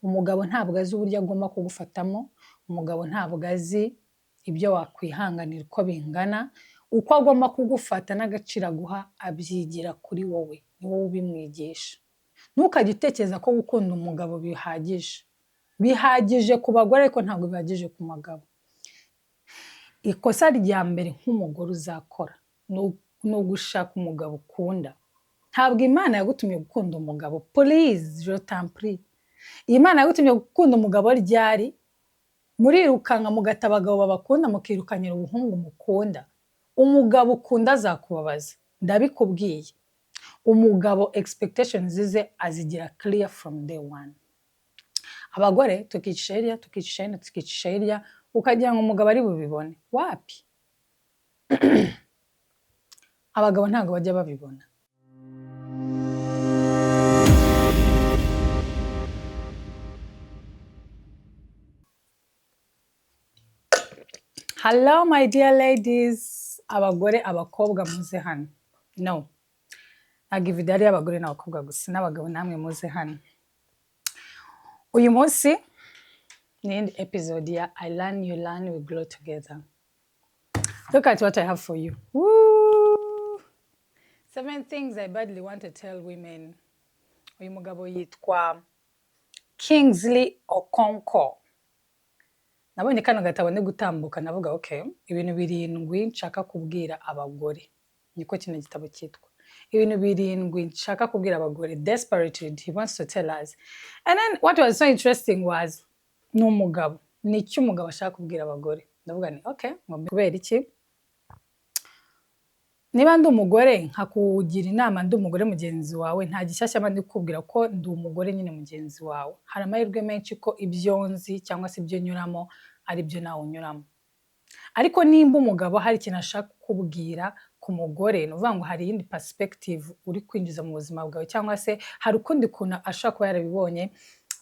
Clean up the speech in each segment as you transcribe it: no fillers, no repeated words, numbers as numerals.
umugabo ntabwo azi uburyo agomba kugufatamo, umugabo ntabwo azi ibyo wakwihanganira uko bingana, uko agomba kugufata n'agaciro aguha abyigira kuri wowe, ni wowe ubimwigisha. Ntukajye utekereza ko gukunda umugabo bihagije. Bihagije ku bagore ariko ntabwo bihagije ku mugabo. Ikosa rya mbere nk'umugore uzakora ni ugushaka umugabo ukunda. Ntabwo Imana yagutumye gukunda umugabo. Please, je t'en prie. Imana yagutumye gukunda umugabo ryari? Murirukanka mugata abagabo babakunda mukirukanyira ubuhungu mukunda. Umugabo ukunda azakubabaza. Ndabikubwiye. Umugabo expectations ze azigira clear from day one. Abagore tukicisha hirya ukagira ngo umugabo ari bubibone. Wapi? Abagabo ntabwo bajya babibona. Hello my dear ladies, abagore abakobwa muze hano. No. Ntabwo video ari abagore n'abakobwa gusa, n'abagabo namwe muze hano. Uyu munsi ni indi episode ya I learn you learn we grow together. Look at what I have for you. Woo! 7 things I badly want to tell women. Uyu mugabo yitwa Kingsley Okonkwo. Nabonye kano gatabo ndi gutambuka navuga okay, ibintu 7 nshaka kubwira abagore. Niko kino gitabo cyitwa. Ibintu 7 nshaka kubwira abagore. Desperately he wants to tell us. And then what was so interesting was n'umugabo. Ni icyo umugabo ashaka kubwira abagore. Ndavuga ni okay, kubera iki? Niba ndi umugore nkakugira inama ndi umugore mugenzi wawe nta gishyashya mba ndi kubwira ko ndi umugore nyine mugenzi wawe. Hari amahirwe menshi ko ibyo nzi cyangwa se ibyo nyuramo ari byo nawe unyuramo. Ariko nimba umugabo hari ikintu ashaka kubwira ku mugore, no vuga ngo hari yindi perspective uri kwinjiza mu buzima bwawe cyangwa se hari ukundi kuntu ashaka kuba yarabibonye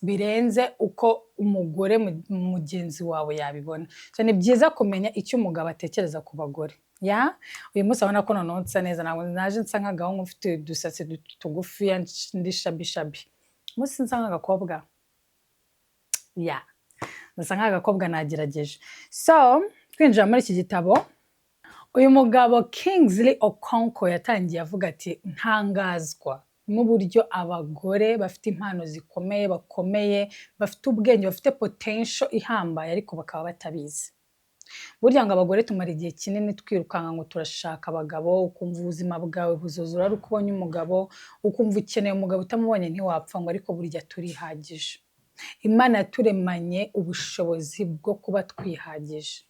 birenze uko umugore mugenzi wawe yabibona. So ni byiza kumenya icyo umugabo atekereza ku bagore. Ya, uyu munsi abona ko noneho nsa neza naje nsa nk'agahungu mfite udusatsi tugufi ndi shabishabi. Munsi nsa nk'agakobwa. Ya. Nsa nk'agakobwa nagerageje. So, twinjira muri iki gitabo. Uyu mugabo Kingsley Okonkwo yatangiye avuga ati ntangazwa n'uburyo abagore bafite impano zikomeye bakomeye, bafite ubwenge, bafite potential ihambaye ariko bakaba batabizi. Burya ngo abagore tumara igihe kinini twirukanka ngo turashaka abagabo, ukumva ubuzima bwawe buzuzura ari uko ubonye umugabo, ukumva ukeneye umugabo utamubonye ntiwapfa ngo ariko burya turihagije. Imana yaturemanye ubushobozi bwo kuba twihagije.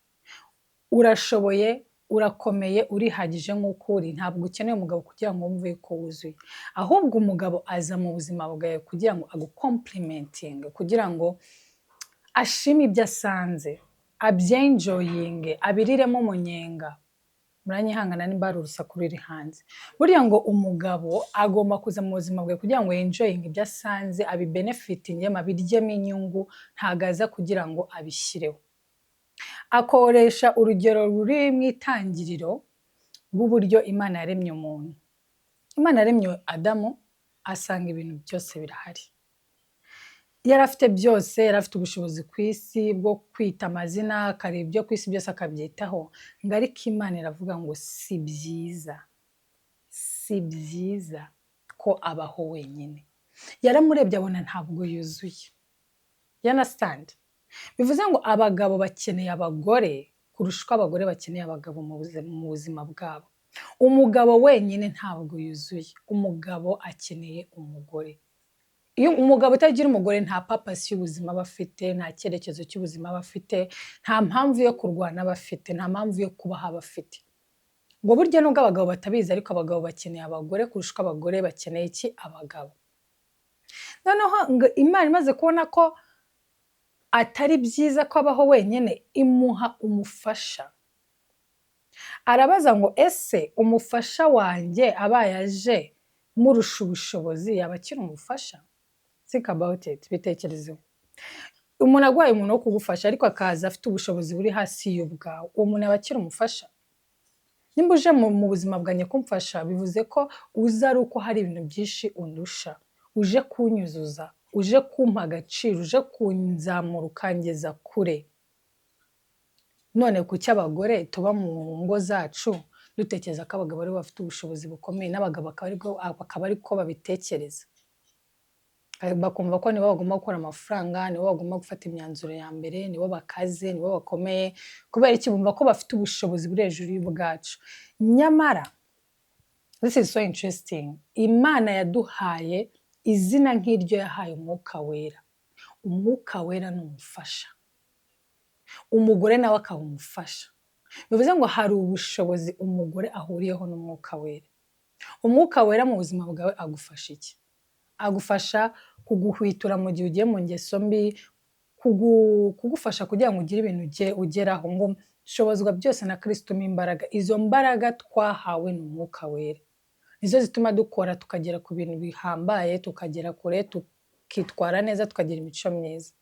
Urashoboye, urakomeye, urihagije nk'uko uri, ntabwo ukeneye umugabo kugira ngo wumve ko wuzuye. Ahubwo umugabo aza mu buzima bwawe kugira ngo agukomplimentinge, kugira ngo ashime ibyo asanze, abyenjoyinge, abiriremo umunyenga. Muranyihangana nimba ari urusaku ruri hanze. Burya ngo umugabo agomba kuza mu buzima bwawe kugira ngo enjoyinge ibyo asanze, abibenefitingemo, abiryemo inyungu, ntagaza kugira ngo abishyireho. Akoresha urugero ruri mu itangiriro rw'uburyo Imana yaremye umuntu. Imana yaremye Adamu asanga ibintu byose birahari. Yari afite byose, yari afite ubushobozi ku isi bwo kwita amazina, akareba ibyo ku isi byose akabyitaho. Ngo ariko Imana iravuga ngo si byiza ko abaho wenyine. Yaramurebye abona ntabwo yuzuye. You understand? Bivuze ngo abagabo bakeneye abagore kurusha uko abagore bakeneye abagabo mu buzima bwabo. Umugabo wenyine ntabwo yuzuye. Umugabo akeneye umugore. Iyo umugabo utagira umugore nta purpose y'ubuzima bafite, nta cyerekezo cy'ubuzima bafite, nta mpamvu yo kurwana bafite, nta mpamvu yo kubaha bafite. Ngo burya nubwo abagabo batabizi ariko abagabo bakeneye abagore kurusha uko abagore bakeneye iki? Abagabo. Noneho Imana imaze kubona ko atari byiza ko abaho wenyine, imuha umufasha. Arabaza ngo ese umufasha wanjye abaye aje murusha ubushobozi yaba akiri umufasha? Think about it, bitekerezeho. Umuntu agwaye umuntu wo kugufasha ariko akaza afite ubushobozi buri hasi y'ubwawe, uwo muntu aba akiri umufasha? Nimba uje mu buzima bwanjye kumfasha bivuze ko uza ari uko hari ibintu byinshi undusha, uje kunyuzuza, uje kumpa agaciro, uje kunzamura ukangeza kure. None kuki abagore tuba mu ngo zacu dutekereza ko abagabo aribo bafite ubushobozi bukomeye, n'abagabo akaba ariko babitekereza, bakumva ko nibo bagomba gukora amafaranga, nibo bagomba gufata imyanzuro ya mbere, nibo bakaze, nibo bakomeye, kubera iki? Bumva ko bafite ubushobozi buri hejuru y'ubwacu. Nyamara this is so interesting, Imana yaduhaye izina nk'iryo yahaye Umwuka Wera. Umwuka Wera ni umufasha, umugore nawe akaba umufasha. Bivuze ngo hari ubushobozi umugore ahuriyeho n'Umwuka Wera. Umwuka Wera mu buzima bwawe agufasha iki? Agufasha kuguhwitura mu gihe ugiye mu ngeso mbi, kugufasha kugira ngo ugire ibintu ugeraho, ngo shobozwa byose na Kristo mo imbaraga. Izo mbaraga twahawe n'Umwuka Wera nizo zituma dukora tukagera ku bintu bihambaye, tukagera kure, tukitwara neza, tukagira imico myiza.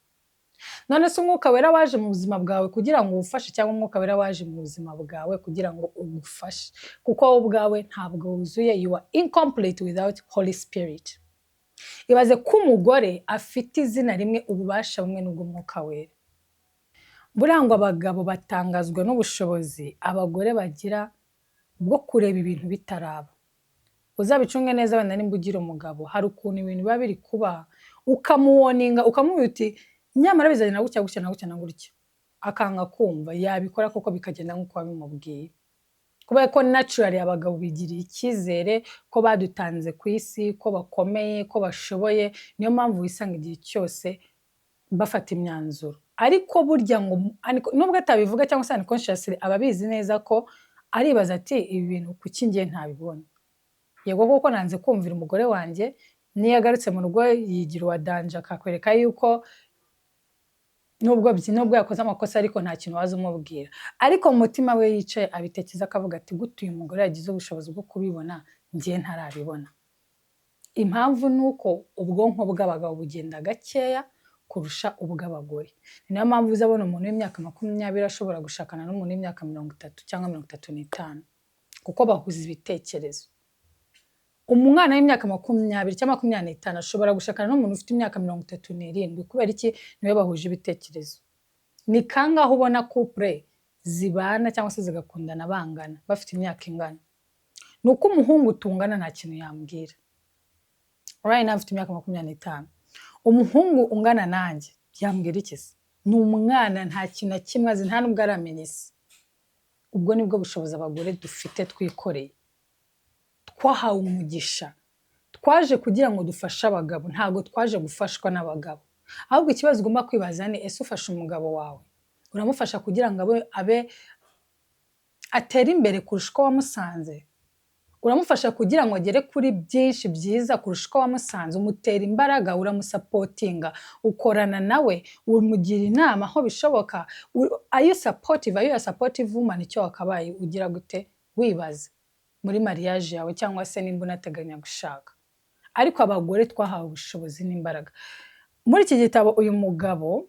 None se Umwuka Wera waje mu buzima bwawe kugira ngo ugufashe, cyangwa Umwuka Wera waje mu buzima bwawe kugira ngo ugufashe? Kuko wowe ubwawe ntabwo wuzuye, you are incomplete without Holy Spirit. Ibaze ko umugore afite izina rimwe, ububasha bumwe n'ubw'Umwuka Wera. Buriya ngo abagabo batangazwa n'ubushobozi abagore bagira bwo kureba ibintu bitaraba. Uzabicunge neza, wenda nimba ugira umugabo, hari ukuntu ibintu biba biri kuba, ukamuwoninga, ukamubwira uti nyamara bizanye na gutya gutya na gutya na gutya, akanga kumva, yabikora kuko bikagenda nk'uko wabimubwiye. Kubera ko naturally abagabo bigiriye icyizere ko badutanze ku isi, ko bakomeye, ko bashoboye, niyo mpamvu wisanga igihe cyose bafata imyanzuro. Ariko burya ngo nubwo atabivuga cyangwa se unconsciously ababizi neza ko aribaza ati ibi bintu kuki ngiye ntabibona. Yego koko nanze kumvira umugore wanjye, niyo yagarutse mu rugo yigira uwa danje, akakwereka yuko nubwo yakoze amakosa ariko nta kintu waza umubwira. Ariko mu mutima we yicaye abitekereza, akavuga ati gute uyu mugore yagize ubushobozi bwo kubibona, ngiye ntarabibona. Impamvu ni uko ubwonko bw'abagabo bugenda gakeya kurusha ubw'abagore. Ni nayo mpamvu uzabona umuntu w'imyaka 20 ashobora gushakana n'umuntu w'imyaka 30 cyangwa 35, kuko bahuza ibitekerezo. Umwana w'imyaka 20 cyangwa 25 ashobora gushakana n'umuntu ufite imyaka 37, kubera iki? Niwe bahuje ibitekerezo. Ni kangaho ubona couple zibana cyangwa se zigakundana bangana, bafite imyaka ingana. Nuko umuhungu tungana nta kintu yambwira. Right now afite imyaka 25. Umuhungu ungana nanjye yambwira iki se? Ni umwana, nta kintu na kimwe azi, nta nubwo aramenya isi. Ubwo nibwo bushobozi abagore dufite twikoreye. Twahawe umugisha, twaje kugira ngo dufashe abagabo, ntabwo twaje gufashwa n'abagabo. Ahubwo ikibazo ugomba kwibaza ni ese ufasha umugabo wawe, uramufasha kugira ngo abe atere imbere kurusha uko wamusanze? Uramufasha kugira ngo agere kuri byinshi byiza kurusha uko wamusanze? Umutera imbaraga, uramusapotinga, ukorana nawe, umugira inama aho bishoboka. Are you supportive? Are you a supportive woman? Icyo wakabaye ugira gute? Wibaze muri mariage yawe, cyangwa se nimba unateganya gushaka. Ariko abagore twahawe ubushobozi n'imbaraga. Muri iki gitabo uyu mugabo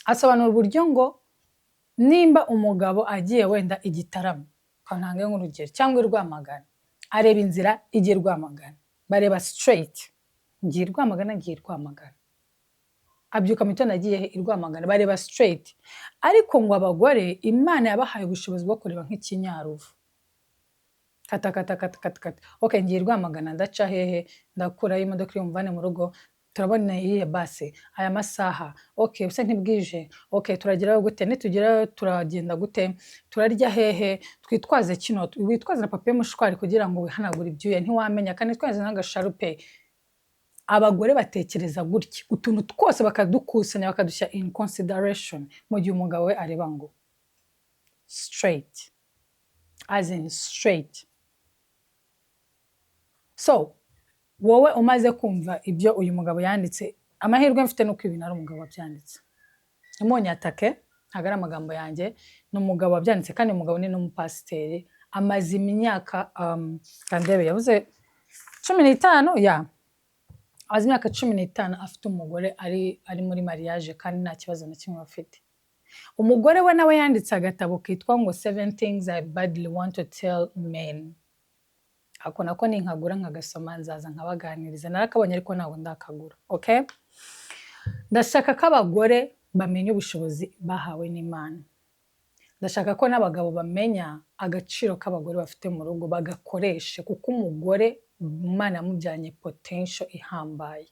asobanura uburyo ngo nimba umugabo agiye wenda igitaramo, kantange nk'urugero, cyangwa i Rwamagana, areba inzira igiye Rwamagana, bareba straight, ngiye Rwamagana, ngiye Rwamagana. Abyuka mu gitondo agiye i Rwamagana, bareba straight. Ariko ngo abagore Imana yabahaye ubushobozi bwo kureba nk'ikinyaruvu. Kata. Okay, ngiye Rwamagana, ndaca hehe, ndakurayo imodoka iri muvane mu rugo, turabona iriya base, aya masaha, okay, use ntibwije, okay, turageraho gute, nitugeraho turagenda gute, turarya hehe, twitwaze kino, witwaze na papier mushwari kugira ngo wihanagure ibyuya, ntiwamenya, kandi twaze n'agasharupe. Abagore batekereza gutya, utuntu twose bakadukusanya, bakadushyira in consideration, mu gihe umugabo we areba ngo straight, as in straight. So wowe umaze kumva ibyo uyu mugabo yanditse, amahirwe mfite nuko ibintu ari umugabo wabyanditse. Ntimunyatake, ntabwo ari amagambo yanjye, ni umugabo wabyanditse, kandi umugabo ni n'umupasiteri, amaze imyaka kandebe yavuze 15, ya amaze imyaka 15 afite umugore ari muri mariage, kandi nta kibazo na kimwe bafite. Umugore we nawe yanditse agatabo kitwa ngo 7 things I badly want to tell men. ako nako ninkagura nkagasoma nzaza nkabaganiriza, narakabonye ariko ntabwo ndakagura. Okay, ndashaka ko abagore bamenya ubushobozi bahawe n'Imana. Ndashaka ko n'abagabo bamenya agaciro k'abagore bafite mu rugo bagakoreshe, kuko umugore Imana yamujyanye potential ihambaye.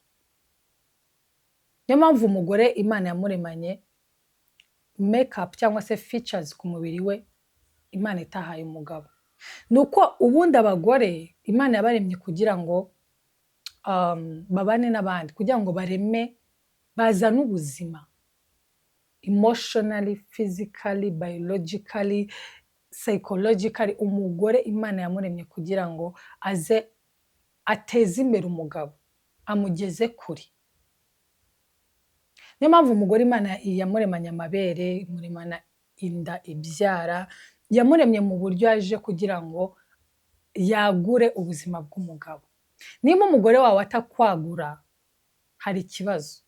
Niyo mpamvu umugore Imana yamuremanye makeup cyangwa se features ku mubiri we Imana itahaye umugabo. Nuko ubundi abagore Imana yabaremye kugira ngo babane n'abandi, kugira ngo bareme bazane ubuzima emotionally, physically, biologically, psychologically. Umugore Imana yamuremye kugira ngo aze ateze imbere umugabo, amugeze kure. Niyo mpamvu umugore Imana yamuremanye amabere, imuremana inda ibyara, yamuremye mu buryo yaje kugira ngo yagure ubuzima bw'umugabo. Niba umugore wawe atakwagura, hari ikibazo.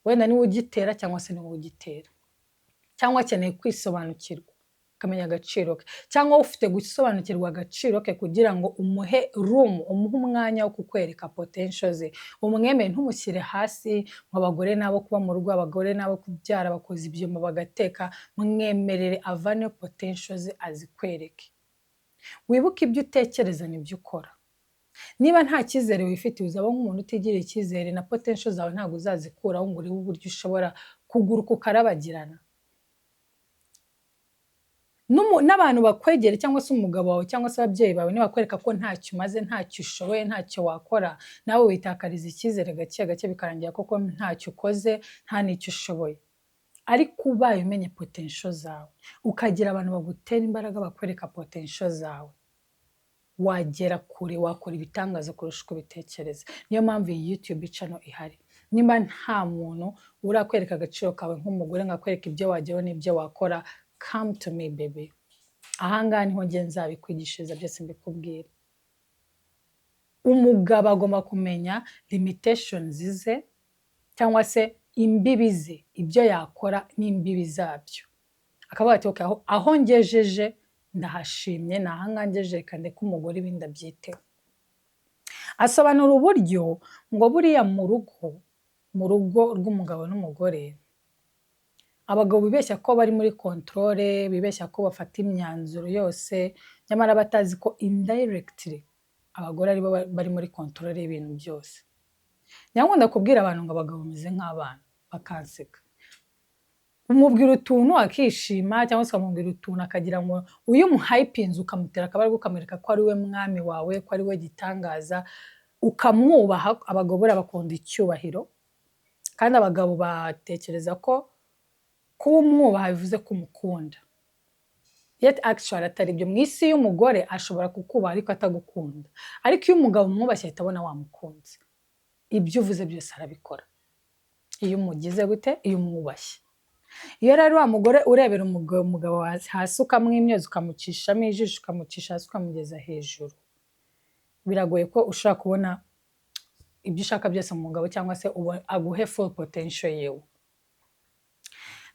Wenda niwe ugitera cyangwa se niwe ugitera, cyangwa akeneye kwisobanukirwa akamenya agaciro ke, cyangwa ufite gusobanukirwa agaciro ke kugira ngo umuhe room, umuhe umwanya wo kukwereka potential ze, umwemere, ntumushyire hasi. Abagore nabo kuba mu rugo, abagore nabo kubyara, bakoze ibyuma bagateka, mwemerere avane potential ze azikwereke. Wibuke ibyo utekereza n'ibyo ukora. Niba nta cyizere wifitiye, uzaba nk'umuntu utigirira icyizere, na potential zawe ntabwo uzazikuraho ngo urebe uburyo ushobora kuguruka ukarabagirana. N'abantu bakwegere cyangwa se umugabo wawe cyangwa se ababyeyi bawe nibakwereka ko ntacyo umaze, ntacyo ushoboye, ntacyo wakora, nawe witakariza icyizere gake gake bikarangira koko ntacyo ukoze, nta n'icyo ushoboye. Ariko ubaye umenye potential zawe, ukagira abantu bagutera imbaraga bakwereka potential zawe, wagera kure, wakora ibitangaza kurusha uko bitekereza. Niyo mpamvu iyi YouTube channel ihari. Nimba nta muntu urakwereka agaciro kawe nk'umugore, ngakwereka ibyo wageraho n'ibyo wakora, come to me baby. Ahangaha niho ngiye nzabikwigishiriza byose mbikubwira. Umugabo agomba kumenya limitations ze cyangwa se imbibi ze, ibyo yakora n'imbibi zabyo. Akavuga ati okay, aho ngejeje ndahashimye, nahangaha ngejeje, reka ndeke umugore ibindi abyiteho. Asobanura uburyo ngo buriya mu rugo rw'umugabo n'umugore, abagabo bibeshya ko bari muri controle, bibeshya ko bafata imyanzuro yose, nyamara batazi ko indirectly abagore aribo bari muri controle y'ibintu byose. Nyangunda kubwira abantu ngo abagabo bameze nk'abana, bakanseka. Umubwira utuntu akishima, cyangwa se ukamubwira utuntu akagira ngo uyu muhypinze, ukamutera akabarwa, ukamwereka ko ari we mwami wawe, ko ari we gitangaza, ukamwubaha. Abagabo bakunda icyubahiro, kandi abagabo batekereza ko kuba umwubaha bivuze ko umukunda. Yet actually atari byo. Mu isi y'umugore ashobora kukubaha ariko atagukunda, ariko iyo umugabo umwubashye ahita abona wamukunze. Ibyo uvuze byose arabikora iyo umugize gute, iyo umwubashye. Iyo rero wa mugore urebera umugabo hasi, ukamwimyoza, ukamucishamo ijisho, ukamucisha hasi, ukamugeza hejuru, biragoye ko ushobora kubona ibyo ushaka byose mu mugabo, cyangwa se aguhe full potential yewe.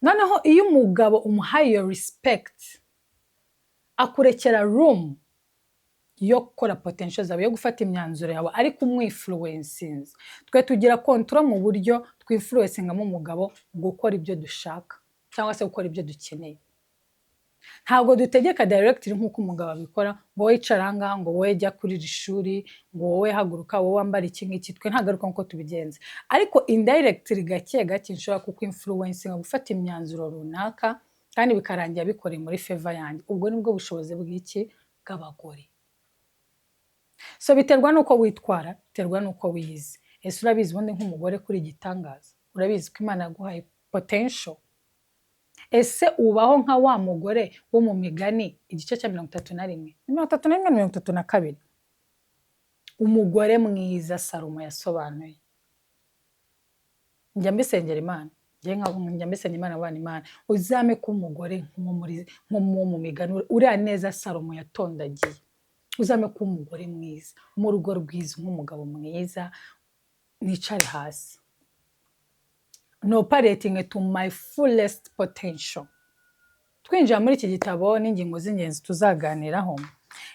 Noneho iyo umugabo umuhaye iyo respect, akurekera room yo gukora potential zawe, yo gufata imyanzuro yawe, ariko umwinfluencinze. Twe tugira control mu buryo twinfluencingamo umugabo gukora ibyo dushaka cyangwa se gukora ibyo dukeneye. Ntabwo dutegeka directly nk'uko umugabo abikora, ngo wowe icara ahangaha, ngo wowe jya kuri iri shuri, ngo wowe haguruka, wowe wambara iki ngiki. Twe ntabwo ariko nkuko tubigenza, ariko indirectly gake gake nshobora kukwinfluencinga gufata imyanzuro runaka, kandi bikarangira bikoreye muri favor yanjye. Ubwo nibwo bushobozi bw'iki, bw'abagore. So biterwa nuko witwara, biterwa nuko wize. Ese urabizi ubundi nk'umugore kuri gitangaza? Urabizi ko Imana yaguhaye potential? Ese ubaho nka wa mugore wo mu Migani igice cya 31, 32, umugore mwiza Salomo yasobanuye? Njya mbisengera Imana, njya mbisengera Imana, abana Imana uzame ko umugore nko mu Migani uriya neza Salomo yatondagiye, uzame ko umugore mwiza mu rugo rwiza, nk'umugabo mwiza, nicare hasi, no operating to my fullest potential. Twinjira muri iki gitabo n'ingingo z'ingenzi tuzaganiraho.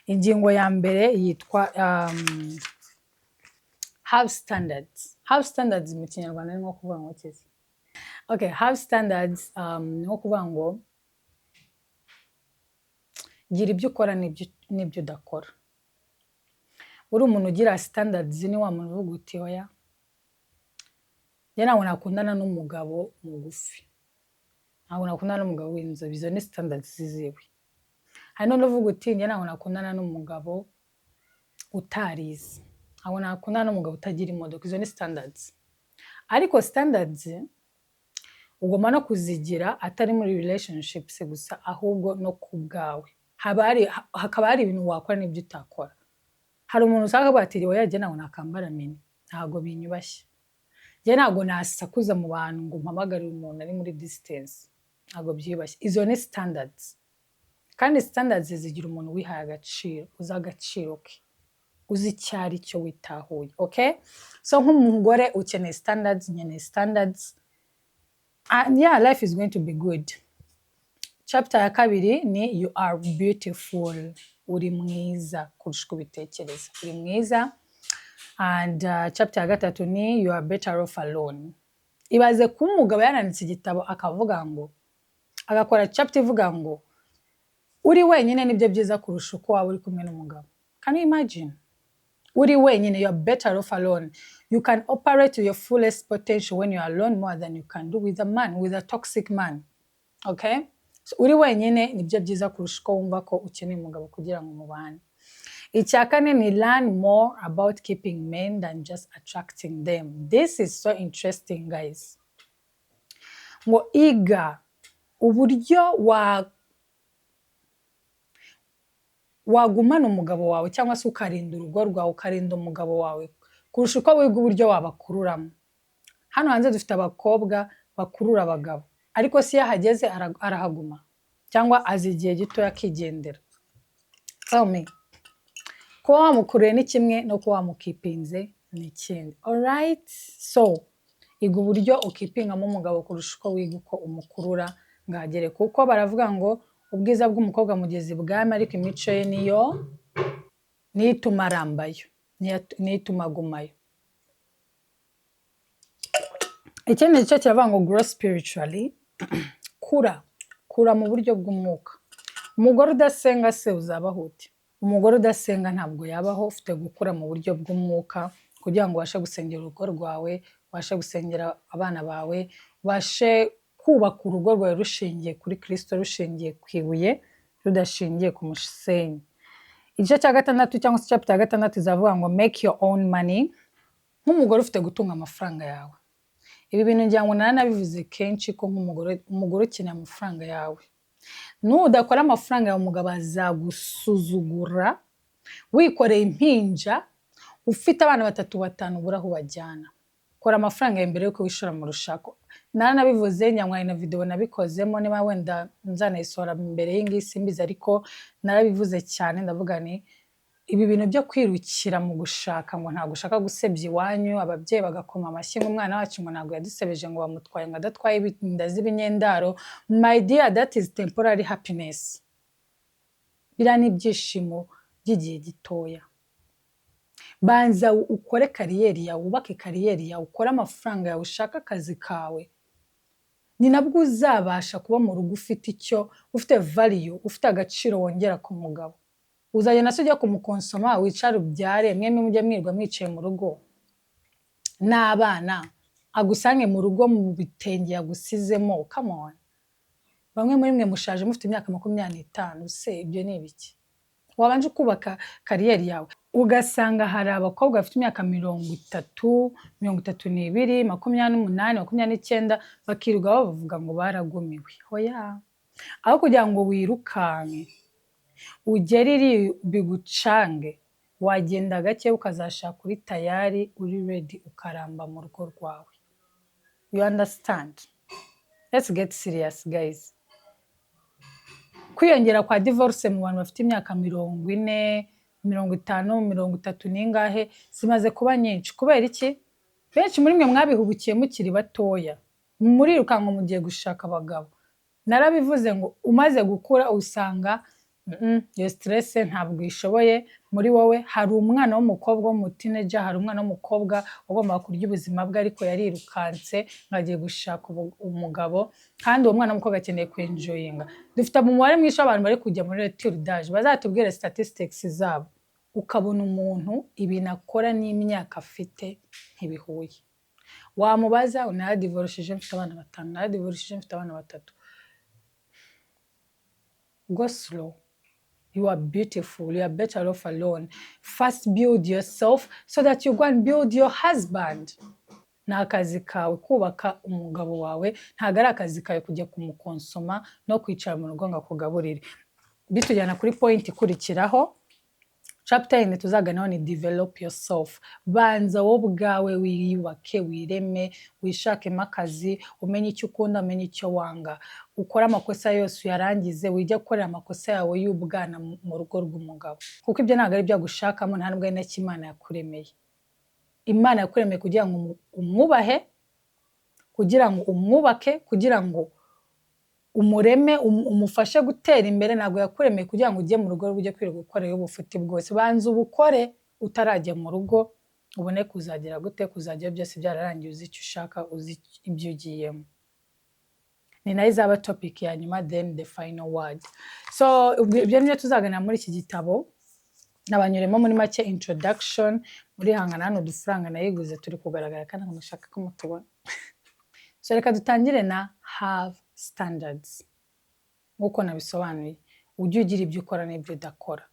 Ingingo ya mbere yitwa have standards. Have standards mu Kinyarwanda ni nko kuvuga ngo kizi. Okay, have standards ni nko kuvuga ngo gira ibyo ukora n'ibyo udakora. Uri umuntu ugira standards ni wa muntu uvuga uti oya, njye ntabwo nakundana n'umugabo mugufi, ntabwo nakundana n'umugabo w'inzobe, izo ni standards ziziwe. Hari n'undi uvuga uti njye ntabwo nakundana n'umugabo utarize, ntabwo nakundana n'umugabo utagira imodoka, izo ni standards. Ariko standards ugomba no kuzigira atari muri relationships gusa, ahubwo no ku bwawe. Hakaba hari ibintu wakora n'ibyo utakora. Hari umuntu usanga batiriwe yagiye ntabwo nakambara mini, ntabwo binyubashye. Njye ntabwo nasakuza mu bantu ngo mpamagarire umuntu ari muri distance, ntabwo byibashye. Izo ni standards. Kandi standards zigira umuntu wihaye agaciro, uzi agaciro ke, uzi icyo ari cyo witahuye. Okay? So nk'umugore ukeneye standards, nkeneye standards. And yeah, life is going to be good. Chapter ya kabiri ni you are beautiful. Uri mwiza kurusha uko ubitekereza. Uri mwiza. And chapter ya gatatu ni you are better off alone. Ibaze ko umugabo yaranditse igitabo akavuga ngo, agakora chapter ivuga ngo uri wenyine nibyo byiza kurusha uko waba uri kumwe n'umugabo. Can you imagine? Uri wenyine, you are better off alone. You can operate to your fullest potential when you are alone more than you can do with a man, with a toxic man. Okay? So uri wenyine nibyo byiza kurusha uko wumva ko ukeneye umugabo kugira ngo mubane. Icya kane ni learn more about keeping men than just attracting them. This is so interesting, guys. Ngo iga uburyo wagumana umugabo wawe cyangwa se ukarinda urugo rwawe, ukarinda umugabo wawe kurusha uko wiga uburyo wabakururamo. Hano hanze dufite abakobwa bakurura abagabo, ariko si yahageze arahaguma cyangwa azi igihe gito yakigendera. Tell me, kuba wamukuruye ni kimwe no kuba wamukipinze ni ikindi. Alright? So iga uburyo ukipingamo umugabo kurusha uko wiga uko umukurura ngagere, kuko baravuga ngo ubwiza bw'umukobwa mugezi bwami, ariko imico ye niyo ituma arambayo, niyo ituma agumayo. Ikindi gice kiravuga ngo grow spiritually. Kura mu buryo bw'umwuka. Umugore udasenga se uzabaho ute? Umugore udasenga ntabwo yabaho. Ufite gukura mu buryo bw'umwuka kugira ngo ubashe gusengera urugo rwawe, ubashe gusengera abana bawe, ubashe kubaka urugo rwawe rushingiye kuri Kristo, rushingiye ku ibuye, rudashingiye ku musenyi. Igice cya gatandatu cyangwa se chapter ya gatandatu izavuga ngo make your own money. Nk'umugore ufite gutunga amafaranga yawe. Ibi bintu ngira ngo nanabivuze kenshi ko umugore ukeneye amafaranga yawe. Nudakora amafaranga yawe umugabo azagusuzugura, wikoreye impinja, ufite abana 3-5 ubura aho bajyana. Kora amafaranga yawe mbere yuko wishora mu rushako. Nanabivuze nyamwaye na video nabikozemo, niba wenda nzanayisohora mbere y'ingisi mbizi, ariko narabivuze cyane ndavuga ni ibi bintu byo kwirukira mu gushaka ngo ntabwo ushaka gusebya iwanyu, ababyeyi bagakoma amashyi ngo umwana wacu ngo ntabwo yadusebeje ngo bamutwaye ngo adatwaye inda z'ibinyendaro. My dear, that is temporary happiness. Biriya ni ibyishimo by'igihe gitoya. Banza ukore kariyeri yawe, ubake kariyeri yawe, ukore amafaranga yawe, ushaka akazi kawe. Ni nabwo uzabasha kuba mu rugo ufite icyo, ufite value, ufite agaciro wongera ku mugabo. Uzagenda se ujya kumukonsoma, wicara ubyare, mwemwe mujye mwirwa mwicaye mu rugo n'abana, agusange mu rugo mu bitenge yagusizemo. Come on. Bamwe muri mwe mushaje mufite imyaka 25, se ibyo ni ibiki? Wabanje kubaka kariyeri yawe. Ugasanga hari abakobwa bafite imyaka 30, 32, 28, 29 bakirirwa bavuga ngo baragumiwe. Hoya. Aho kugira ngo wirukanke ugere bigucange, wagenda gake ukazashaka uri tayari, uri ready, ukaramba mu rugo rwawe. You understand? Let's get serious, guys. Kwiyongera kwa divorce mu bantu bafite imyaka 40, 50, 30 n'ingahe zimaze kuba nyinshi. Kubera iki? Benshi muri mwe mwabihubukiye mukiri batoya, murirukanka mugiye gushaka abagabo. Narabivuze ngo umaze gukura usanga iyo stress ntabwo uyishoboye muri wowe. Hari umwana w'umukobwa w'umutineja, hari umwana w'umukobwa wagombaga kurya ubuzima bwe ariko yarirukanse agiye gushaka umugabo, kandi uwo mwana w'umukobwa akeneye kwenjoyinga. Dufite umubare mwinshi w'abantu bari kujya muri retour d'âge, bazatubwire statistics zabo, ukabona umuntu ibintu akora n'imyaka afite ntibihuye. Wamubaza naradivorishije mfite abana 5, naradivorishije mfite abana 3. Go slow. You are beautiful. You are better off alone. First build yourself so that you go and build your husband. Ni akazi kawe kubaka umugabo wawe, ntabwo ari akazi kawe kujya kumukonsoma no kwicara mu rugo ngo akugaburire. Bitujyana kuri point ikurikiraho. Chapter 9 tuzaganaho ni develop yourself. Banza wowe ubwawe wiyubake, wireme, wishakemo akazi, umenye icyo ukunda, umenye icyo wanga. Ukora amakosa yose uyarangize, wijya gukorera amakosa yawe y'ubwana mu rugo rw'umugabo. Kuko ibyo ntabwo ari byo agushakamo, nta nubwo ari nacyo Imana yakuremeye. Imana yakuremeye kugira ngo umwubahe, kugira ngo umwubake, kugira ngo umureme, umufashe gutera imbere. Ntabwo yakuremeye kugira ngo ujye mu rugo ujye kwirirwa gukorera ubufuti bwose. Banza ubukore utarajya mu rugo, ubone kuzagira gute, kuzajya byose byararangiye, uzi icyo ushaka, uzi ibyo ugiyemo. Ni nayo izaba topic ya nyuma, then the final word. So ibyo nibyo tuzaganira muri iki gitabo. Nabanyuremo muri make introduction, muri hangana hano udufaranga nayiguze turi kugaragara kandi nkamushaka ko mutubona. So reka dutangire na have standards. Nkuko nabisobanuye, ujye ugira ibyo ukora n'ibyo udakora.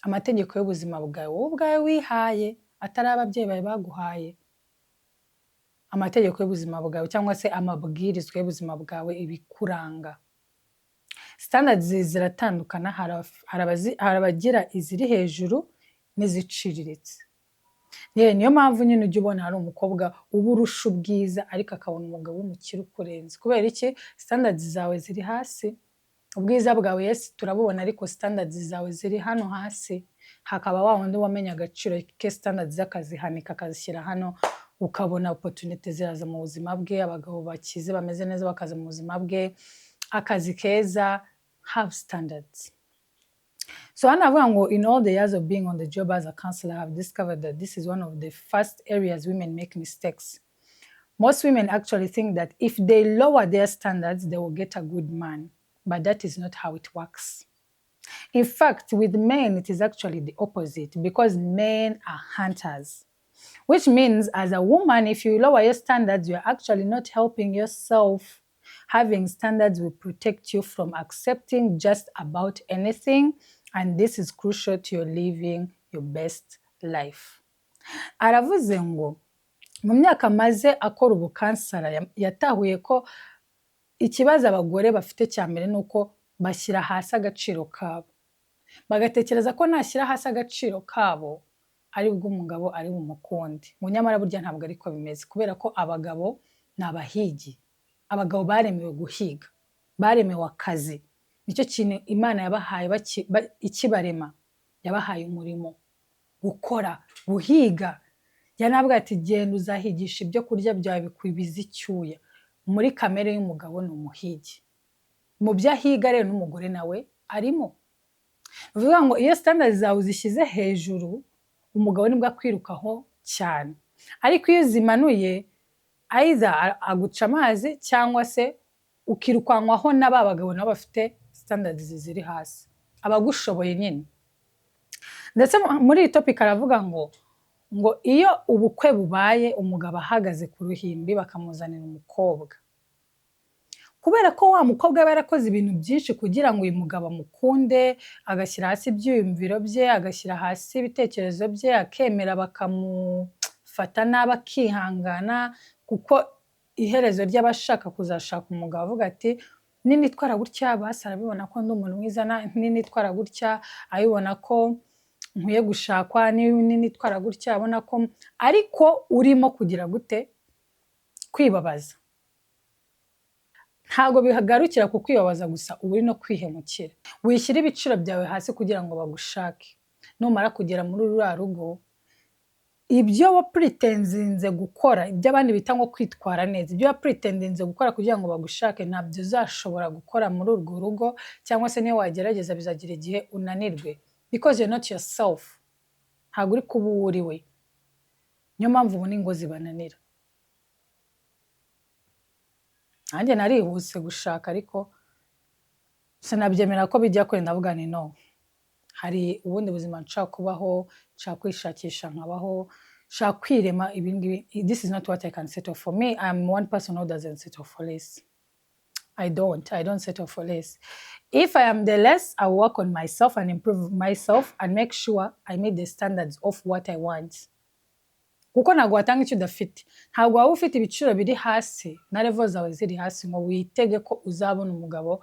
Amategeko y'ubuzima bwawe wowe ubwawe wihaye, atari ababyeyi bawe baguhaye. Amategeko y'ubuzima bwawe cyangwa se amabwirizwa y'ubuzima bwawe ibikuranga. Standards ziratandukana, hari abagira iziri hejuru n'iziciriritse. Niyo mpamvu nyine ujya ubona hari umukobwa uba urusha ubwiza ariko akabona umugabo w'umukire ukurenze. Kubera iki? Standards zawe ziri hasi. Ubwiza bwawe yes turabubona, ariko standards zawe ziri hano hasi. Hakaba wa wundi wamenya agaciro ke standards z'akazihanika akazishyira hano, ukabona opportunity ziraza mu buzima bwe, abagabo bakize bameze neza bakaza mu buzima bwe, akazi keza. Have standards. So in all the years of being on the job as a counselor, I have discovered that this is one of the first areas women make mistakes. Most women actually think that if they lower their standards, they will get a good man. But that is not how it works. In fact, with men, it is actually the opposite, because men are hunters. Which means as a woman, if you lower your standards, you're actually not helping yourself. Having standards will protect you from accepting just about anything, and this is crucial to your living your best life. Aravuze ngo mu myaka maze akora ubukansara yatahuye ko ikibazo abagore bafite cya mbere nuko bashyira hasi agaciro kabo. Bagatekereza ko nashyira hasi agaciro kabo ari bwo umugabo ari bumukunde. Mu nyamara burya ntabwo ariko bimeze, kubera ko abagabo ni abahigi. Abagabo baremewe guhiga, baremewe akazi. Nicyo kintu Imana yabahaye ikibarema, yabahaye umurimo gukora, guhiga. Yanabwa ati genda uzahigisha ibyo kurya byawe bikwibiza icyuya. Muri kamere y'umugabo ni umuhigi. Mu byo ahiga rero n'umugore nawe arimo. Bivuga ngo iyo standards zawe uzishyize hejuru, umugabo nibwo akwirukaho cyane. Ariko iyo zimanuye, either aguca amazi cyangwa se ukirukanwaho n'aba bagabo nabo bafite standards ziri hasi, abagushoboye nyine. Ndetse muri iyi topic aravuga ngo iyo ubukwe bubaye umugabo ahagaze ku ruhimbi bakamuzanira umukobwa, kubera ko wa mukobwa aba yarakoze ibintu byinshi kugira ngo uyu mugabo amukunde, agashyira hasi ibyiyumviro bye, agashyira hasi ibitekerezo bye, akemera bakamufata nabi akihangana, kuko iherezo ry'abashaka kuzashaka umugabo avuga ati ninitwara gutya basi arabibona ko ndi umuntu mwiza, ninitwara gutya abibona ko nkwiye gushakwa, ninitwara gutya abona ko, ariko urimo kugira gute? Kwibabaza. Ntabwo bihagarukira ku kwibabaza gusa, uri no kwihemukira. Wishyira ibiciro byawe hasi kugira ngo bagushake. Numara kugera muri ruriya rugo, ibyo wapretendinze gukora, ibyo abandi bita ngo kwitwara neza, ibyo wapretendinze gukora kugira ngo bagushake ntabyo uzashobora gukora muri urwo rugo, cyangwa se niyo wagerageza bizagira igihe unanirwe, because you're not yourself. Ntabwo uri kuba uwo uri we. Niyo mpamvu ubona ingo zibananira. Nanjye narihuse gushaka ariko sinabyemera ko bijya kure, ndavuga ni no. Hari ubundi buzima nshaka kubaho, nshaka kwishakisha nkabaho, nshaka kwirema ibingibi. This is not what I can settle for. Me, I'm one person who doesn't settle for less. I don't settle for less. If I am the less, I work on myself and improve myself and make sure I meet the standards of what I want. Kuko ntabwo watanga icyo udafite. Ntabwo waba ufite ibiciro biri hasi na level zawe ziri hasi ngo witege ko uzabona umugabo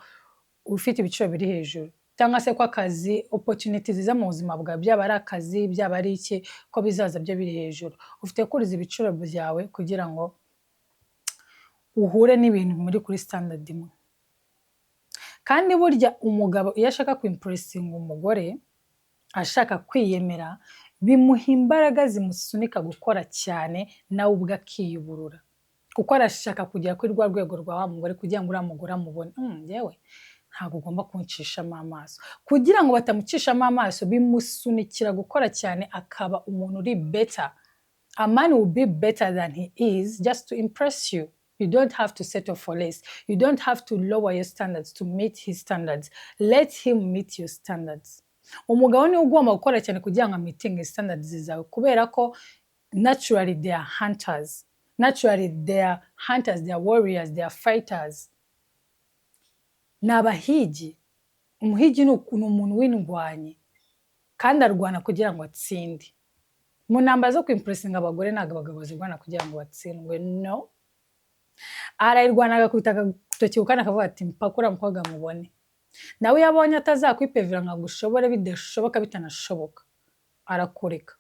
ufite ibiciro biri hejuru, cyangwa se ko akazi opportunities ziza mu buzima bwawe, byaba ari akazi, byaba ari iki, ko bizaza byo biri hejuru. Ufite kuriza ibiciro byawe kugira ngo uhure n'ibintu muri kuri standard imwe. Kandi burya umugabo iyo ashaka kuimpressinga umugore, ashaka kwiyemera, bimuha imbaraga zimusunika gukora cyane nawe ubwo akiyuburura, kuko arashaka kugera kuri rwa rwego rwa wa mugore kugira ngo uriya mugore amubone. Yewe ntabwo ugomba kumucishamo amaso. Kugira ngo batamucishamo amaso bimusunikira gukora cyane, akaba umuntu uri better. A man will be better than he is just to impress you. You don't have to settle for less. You don't have to lower your standards to meet his standards. Let him meet your standards. Umugabo niwe ugomba gukora cyane kugira ngo ameeting standards zawe, kubera ko naturally they are hunters. Naturally they are hunters, they are warriors, they are fighters. Ni abahigi. Umuhigi ni umuntu w'indwanyi kandi arwana kugira ngo atsinde. Mu ntambara zo kwimpressinga abagore ntabwo abagabo bazirwana kugira ngo batsindwe, no. Arayirwana agakubita agatoki kandi akavuga ati mpaka uriya mukobwa mubone. Nawe iyo abonye atazakwipevera ngo agushobore, bidashoboka bitanashoboka, arakureka.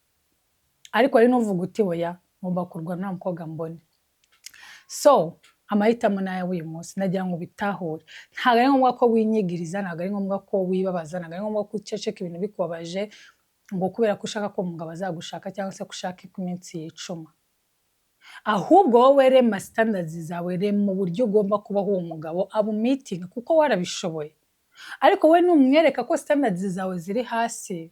Ariko ari n'uvuga uti oya ngomba kurwana n'uriya mukobwa mbone. So amahitamo nayo uyu munsi nagira ngo bitahure. Ntabwo ari ngombwa ko winyigiriza, ntabwo ari ngombwa ko wibabaza, ntabwo ari ngombwa ko uceceka ibintu bikubabaje ngo kubera ko ushaka ko umugabo azagushaka cyangwa se ko ushaka ko iminsi yicuma. Ahubwo wowe rema standards zawe, rema uburyo ugomba kubaho uwo mugabo abumeeting, kuko warabishoboye. Ariko we numwereka ko standards zawe ziri hasi,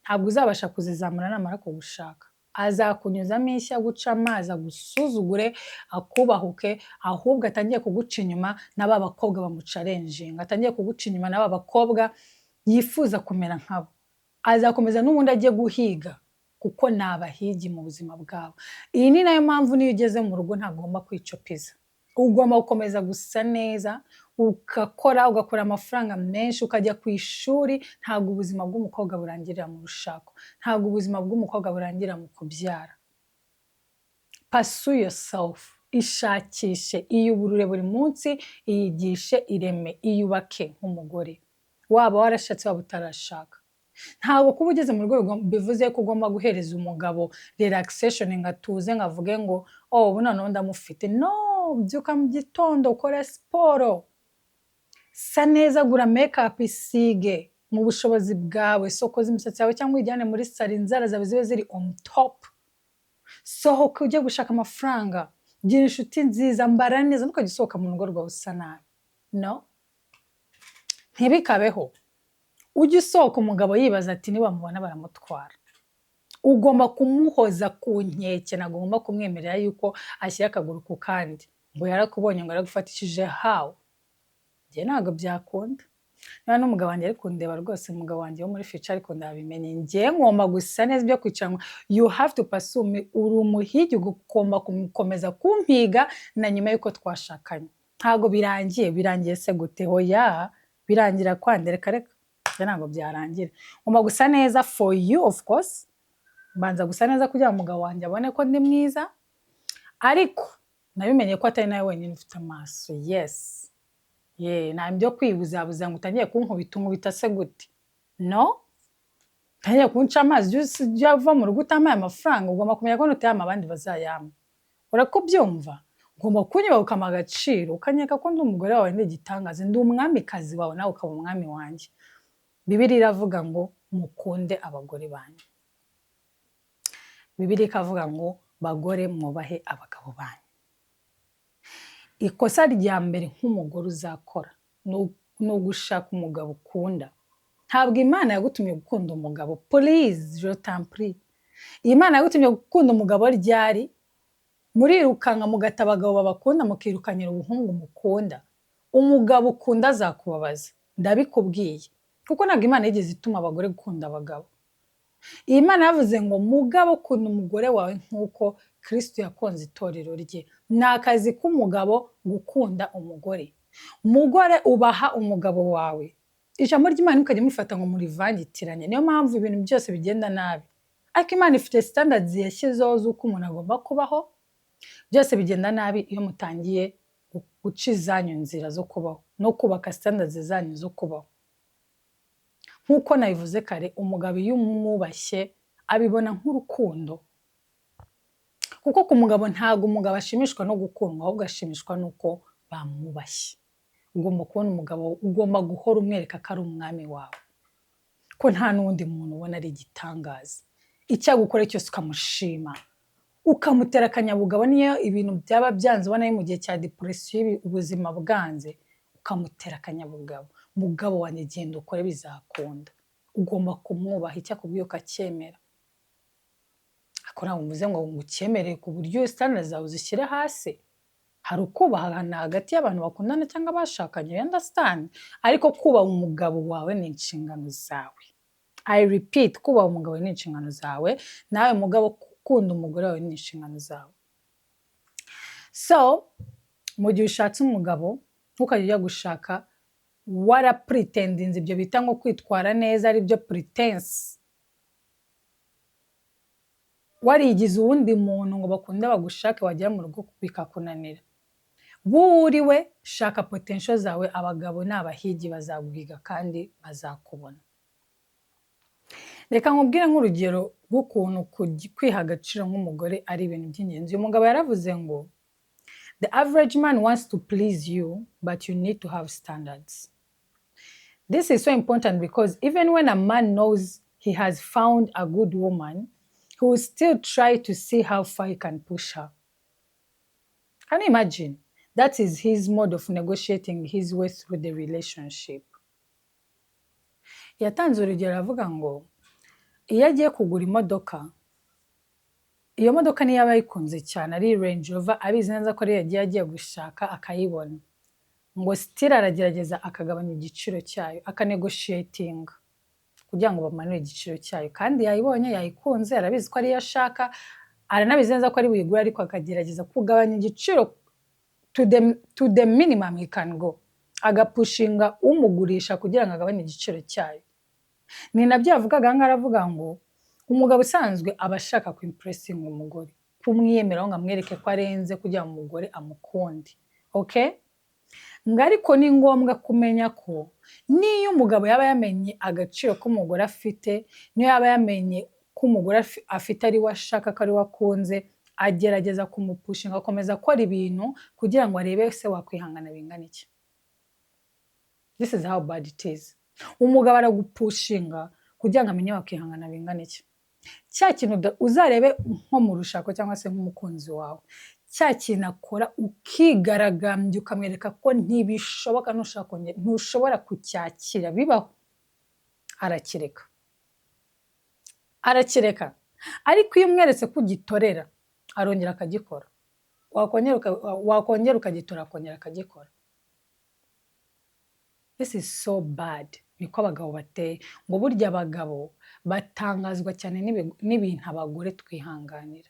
ntabwo uzabasha kuzizamura namara kugushaka. Azakunyuzamo ishya, guca amazi, agusuzugure, akubahuke, ahubwo atangiye kuguca inyuma n'aba bakobwa bamucalenjinga, atangiye kuguca inyuma n'aba bakobwa yifuza kumera nkabo. Azakomeza n'ubundi ajye guhiga, kuko ni abahigi mu buzima bwabo. Iyi ni nayo mpamvu niyo ugeze mu rugo ntagomba kwicopiza. Ugomba gukomeza gusa neza, ugakora amafaranga menshi, ukajya ku ishuri. Ntabwo ubuzima bw'umukobwa burangirira mu rushako, ntabwo ubuzima bw'umukobwa burangirira mu kubyara. Pursue yourself, ishakishe, iyuburure buri munsi, iyigishe, ireme, iyubake nk'umugore, waba warashatse waba utarashaka. Ntabwo kuba ugeze mu rwego bivuze ko ugomba guhereza umugabo relaxation ngo atuze ngo avuge ngo ubu noneho ndamufite. No, byuka mu gitondo, ukora siporo, sa neza, gura makeup, isige mu bushobozi bwawe, sokoza imisatsi yawe cyangwa uyijyane muri salo, inzara zawe zibe ziri on top. Sohoka ujye gushaka amafaranga, gira inshuti nziza, mbara neza, ntukajya usohoka mu rugo rwawe usa nabi. No, ntibikabeho. Ujye usohoka umugabo yibaza ati niba mubona baramutwara. Ugomba kumuhoza ku nkeke, ntabwo ugomba kumwemerera yuko ashyira akaguru ku kandi ngo yarakubonye ngo aragufatishije. How? Njye ntabwo byakunda. Niba n'umugabo wanjye ari kundeba rwose, umugabo wanjye wo muri future ariko ndabimenye, njye ngomba gusa neza ibyo kwicara. You have to pursue me. Uri umuhigi, ugomba gukomeza kumpiga na nyuma yuko twashakanye. Ntabwo birangiye se gute? Hoya, birangira kwandereka reka. Ntabwo byarangira. Ngomba gusa neza for you, of course. Banza gusa neza kugira ngo umugabo wanjye abone ko ndi mwiza, ariko nabimenye ko atari nawe wenyine ufite amaso. Yes. Nta byo kwibuzabuza ngo utangiye kunkubita se gute? No. Utangiye kunca amazi ujya uva mu rugo utamaye amafaranga, ugomba kumenya ko nutayama abandi bazayama. Urakubyumva? Ugomba kunyubaha ukama agaciro, ukanyeka ko ndi umugore wawe, ndi igitangaza, ndi umwamikazi wawe, nawe ukaba umwami wanjye. Bibiliya iravuga ngo mukunde abagore banyu. Bibiliya ikavuga ngo bagore mwubahe abagabo banyu. Ikosa rya mbere nk'umugore uzakora ni ugushaka umugabo ukunda. Ntabwo Imana yagutumye gukunda umugabo, please je t'en prie. Imana yagutumye gukunda umugabo ryari? Murirukanka mugata abagabo babakunda, mukirukanira ubuhungu mukunda. Umugabo ukunda azakubabaza, ndabikubwiye, kuko ntabwo Imana yigeze ituma abagore gukunda abagabo. Iyi Imana yavuze ngo mugabo kunda umugore wawe nk'uko Kristo yakunze itorero rye. Ni akazi k'umugabo gukunda umugore. Umugore ubaha umugabo wawe. Ijambo ry'Imana mukajya mufata ngo murivangitiranye, niyo mpamvu ibintu byose bigenda nabi. Ariko Imana ifite standards yashyizeho z'uko umuntu agomba kubaho, byose bigenda nabi iyo mutangiye guca izanyu nzira zo kubaho no kubaka standards zanyu zo kubaho. Nk'uko nabivuze kare, umugabo iyo umwubashye abibona nk'urukundo, kuko ku mugabo ntabwo umugabo ashimishwa no gukundwa, ahubwo ashimishwa n'uko bamwubashye. Ugomba kubona umugabo, ugomba guhora umwereka ko ari umwami wawe, ko nta n'undi muntu ubona ari igitangaza. Icyo agukora cyose ukamushima, ukamutera akanyabugabo. Niyo ibintu byaba byanze, ubona mu gihe cya depression ubuzima bwanze, ukamutera akanyabugabo. Mugabo wanjye genda ukore bizakunda. Ugomba kumwubaha, icyo akubwiye ukacyemera. Akora umuze ngo ucyemere ku buryo standards zawe zishyire hasi. Hari ukubahana hagati y'abantu bakundana cyangwa bashakanye, you understand? Ariko kubaha umugabo wawe ni inshingano zawe. I repeat, kubaha umugabo ni inshingano zawe. Nawe mugabo kunda umugore wawe ni inshingano zawe. So, mu gihe ushatse umugabo, ntukajye ujya gushaka warapretendinze, ibyo bita ngo kwitwara neza, ari byo pretense. Warigize uwundi muntu ngo bakunde bagushake, wagera mu rugo bikakunanira. Buriwe shaka potential zawe. Abagabo ni abahigi, bazagwiga kandi bazakubona. Reka nkubwire nk'urugero rw'ukuntu kwiha agaciro nk'umugore ari ibintu by'ingenzi. Uyu mugabo yaravuze ngo the average man wants to please you, but you need to have standards. This is so important because even when a man knows he has found a good woman, he will still try to see how far he can push her. Can you imagine? That is his mode of negotiating his way through the relationship. Yatanze urugero avuga ngo iyo agiye kugura imodoka, iyo modoka niyo aba ayikunze cyane, ari Range Rover, abizi neza ko ariyo agiye gushaka akayibona, ngo still aragerageza akagabanya igiciro cyayo, akanegotiatinga kugira ngo bamanure igiciro cyayo. Kandi yayibonye, yayikunze, arabizi ko ariyo ashaka, aranabizi neza ko ari buyigura, ariko akagerageza kugabanya igiciro to the minimum he can go, agapushinga umugurisha kugira ngo agabanye igiciro cyayo. Ni nabyo yavugaga ngo, aravuga ngo umugabo usanzwe aba ashaka kuimpressinga umugore, kumwiyemeraho ngo amwereke ko arenze kugira ngo umugore amukunde. Okay? Ngo ariko ni ngombwa kumenya ko niyo umugabo yaba yamenye agaciro k'umugore afite, niyo yaba yamenye ko umugore afite ari we ashaka, ko ari we akunze, agerageza kumupushinga, akomeza akora ibintu kugira ngo arebe se wakwihangana bingana iki. This is how bad it is. Umugabo aragupushinga kugira ngo amenye wakwihangana bingana iki. Cya kintu uzarebe nko mu rushako cyangwa se nk'umukunzi wawe, cya kintu akora ukigaragambya ukamwereka ko ntibishoboka, ntushobora kucyakira, bibaho, arakireka. Ariko iyo umweretse ko ugitorera, arongera akagikora. Wakongera ukagitora, akongera akagikora. This is so bad. Niko abagabo bateye. Ngo burya abagabo batangazwa cyane n'ibintu abagore twihanganira.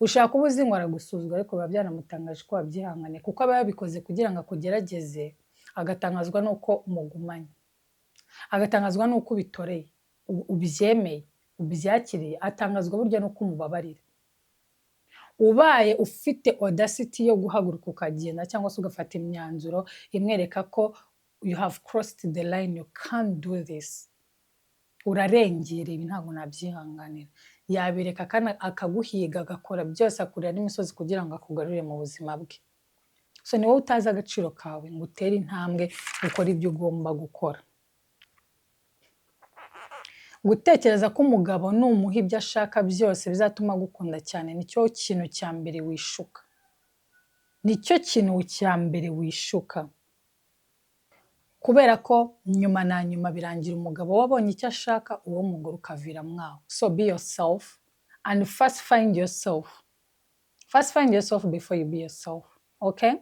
Ushaka ubuzi ngo aragusuzwa, ariko biba byanamutangaje ko wabyihanganiye, kuko aba yabikoze kugira ngo akugerageze, agatangazwa n'uko mugumanye, agatangazwa n'uko ubitoreye, ubyemeye, ubyakiriye, atangazwa burya n'uko umubabarira. Ubaye ufite audacity yo guhaguruka ukagenda cyangwa se ugafata imyanzuro imwereka ko you have crossed the line, you can't do this, urarengera, ibi ntabwo nabyihanganira, yabireka kandi akaguhiga, agakora byose, akurira n'imisozi kugira ngo akugarure mu buzima bwe. So ni wowe utazi agaciro kawe ngo utere intambwe ukora ibyo ugomba gukora. gutekereza ko umugabo numuha ibyo ashaka byose bizatuma agukunda cyane nicyo kintu cya mbere wishuka. Nicyo kintu cya mbere wishuka. Kubera ko nyuma na nyuma birangira umugabo wabonye icyo ashaka, uwo mugore ukavira mwaho. So be yourself and first find yourself. First find yourself before you be yourself. Okay?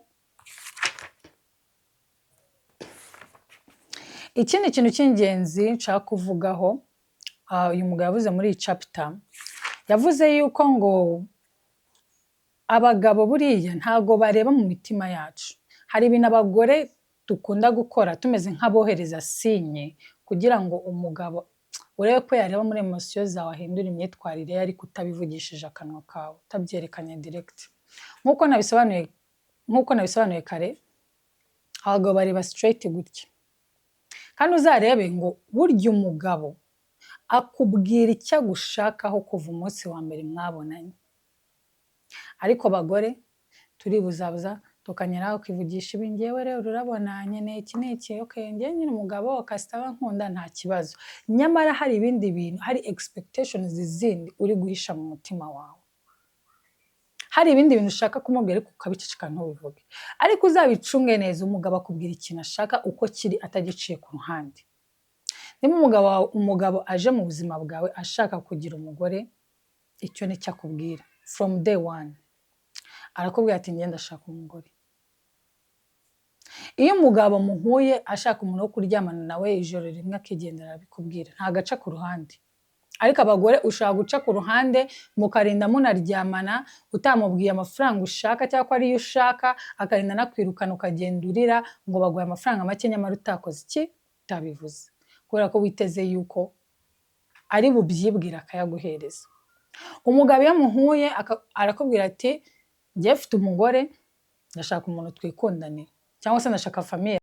Ikindi kintu cy'ingenzi nshaka kuvugaho, uyu mugabo yavuze muri iyi chapter, yavuze yuko ngo abagabo buriya ntago bareba mu mitima yacu. Hari ibintu abagore dukunda gukora tumeze nk'abohereza sinye kugira ngo umugabo urebe ko yareba muri emotion zawe ahindura imyitwarire ye ariko utabivugishije akanwa kawe, utabyerekanye direct. Nkuko nabisobanuye kare, abagabo bareba straight gutya. Kandi uzarebe ngo burya umugabo akubwira icyo agushakaho kuva umunsi wa mbere mwabonanye. Ariko abagore turibuzabuza tukanyeraho ukivugisha ibi, ngewe rero urabona nkeneye iki n'iki, okay, ngewe nyine umugabo akasitaba nkunda nta kibazo. Nyamara hari ibindi bintu, hari expectations zindi uri guhisha mu mutima wawe. Hari ibindi bintu ushaka kumubwira ariko ukabiceceka ntubivuge. Ariko uzabicunge neza, umugabo akubwira ikintu ashaka uko kiri atagiciye ku ruhande. Niba umugabo aje mu buzima bwawe ashaka kugira umugore, icyo ni cyo akubwira from day one. Arakubwira ati ngenda ashaka umugore. Iyo umugabo muhuye ashaka umuntu wo kuryamana nawe ijoro rimwe akigendera arabikubwira, nta gaca ku ruhande. Ariko abagore ushaka guca ku ruhande mukarinda munaryamana utamubwiye amafaranga ushaka cyangwa ko ariyo ushaka, akarinda nakwirukana ukagenda urira ngo baguhe amafaranga make nyamara utakoze iki, utabivuze. Kubera ko witeze yuko ari bubyibwira akayaguhereza. Umugabo iyo muhuye arakubwira ati ngiye mfite umugore, ndashaka umuntu twikundanira, cyangwa se ndashaka famille